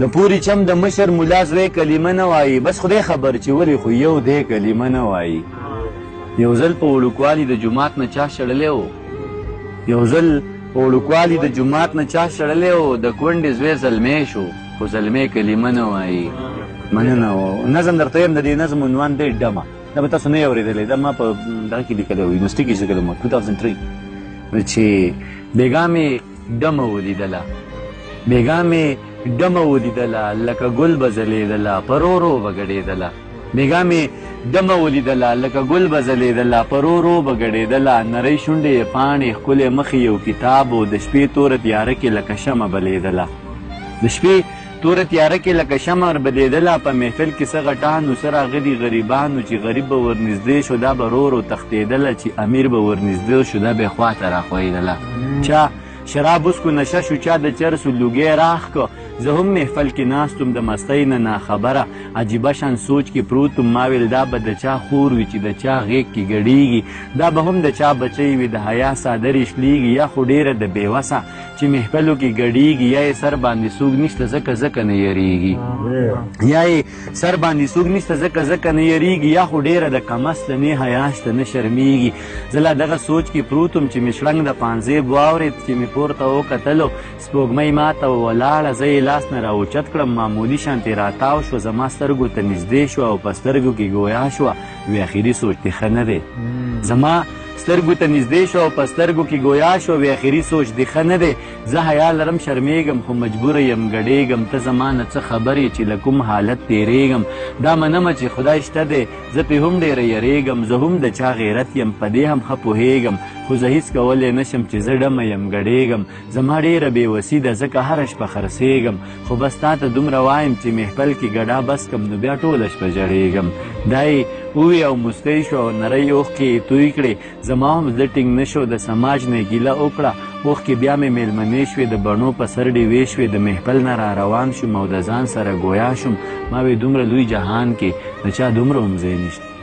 د پوري چم د مشر ملا زوی کلمه نه وایي، بس خدای خبر چې ولې خو یو دی کلمه نه وایي. یو ځل په وړوکوالي د جومات نه چا شړلی و، یو ځل په وړوکوالي د جومات نه چا شړلی و، د کونډې زوی زلمی شو خو زلمی کلمه نه وایي. مننه و. نظم درته یم، د دې نظم عنوان دی ډمه. دا به تاسو نه یې اورېدلی، دا ما په دغه کې لیکلی و، یونیورسټي کې لیکلی وم 2003 چې بېګا مې ډمه ولیدله، بېګا مې ډمه ولیدله لکه ګل به ځلېدله په رو رو به ګډېدله. بېګا مې ډمه ولیدله لکه ګل به ځلېدله په رو رو به ګډېدله. نرۍ شونډې یې پاڼې ښکلی مخې یو کتاب و، د شپې توره تیاره کې لکه شمه بلېدله. د شپې توره تیاره کې لکه شمع بلېدله. په محفل کې څه غټانو څه راغلي غریبانو، چې غریب به ورنږدې شو دا به رو رو تښتېدله، چې امیر به ورنږدې شو دا به یې خواته راښویېدله. چا شراب وسکو نشه شو، چا د چرسو لوګی راښ که. زه هم محفل کې ناست وم د مستۍ نه ناخبره، عجیبه شان سوچ کې پروت وم. ما ویل دا به د چا خور وي چې د چا غېږ کې ګډېږي، دا به هم د چا بچی وي د حیا څادرې شلېږي. یا خو ډېره د بېوسه چې محفلو کې ګډېږي، یا یې سر باندې څوک نشته ځکه نه یریږي، یا یې سر باندې څوک نشته ځکه نه یریږي، یا خو ډېره د کمسله نه حیا شته نه شرمېږي. زه لا دغه سوچ کې پروت وم چې مې شړنګ د پانزیب واورېد، چې مې پورته وکتلو سپوږمۍ ماته ولاړه. زه یې لاس نه راوچت کړم، معمولي شانتې راتاو شوه، زما سترګو ته نږدې شوه او په سترګو کې ګویا شوه. وی اخري سوچ دې ښه نه دی، زما سترګو ته نږدې شوه او په سترګو کې ګویا شوه. وی اخري سوچ دې ښه نه دی، زه حیا لرم شرمېږم خو مجبوره یم ګډېږم. ته زما نه څه خبرې چې له کوم حالت تېرېږم، دا منمه چې خدای شته دی، زه پې هم ډېره یریږم. زه هم د چا غیرت یم په دې هم ښه پوهېږم، خو زه هېڅ کولی نه شم چې زه ډمه یم ګډېږم. زما ډېره بېوسي ده ځکه هره شپه خرڅېږم، خو بس تا ته دومره وایم چې محفل کې ګډا بس کم نو بیا ټوله شپه ژړېږم. دا یې ووی او موسکی شو او نرۍ اوښکې یې توی کړې. زما هم زړه ټینګ نه شو، د سماج نه یې ګیله وکړه. اوښکې بیا مې مېلمنې شوې، د بڼو په سر ډېوې شوې. د محفل نه را روان شوم او د ځان سره ګویا شوم. ما وی دومره لوی جهان کې د چا دومره هم ځای نشته.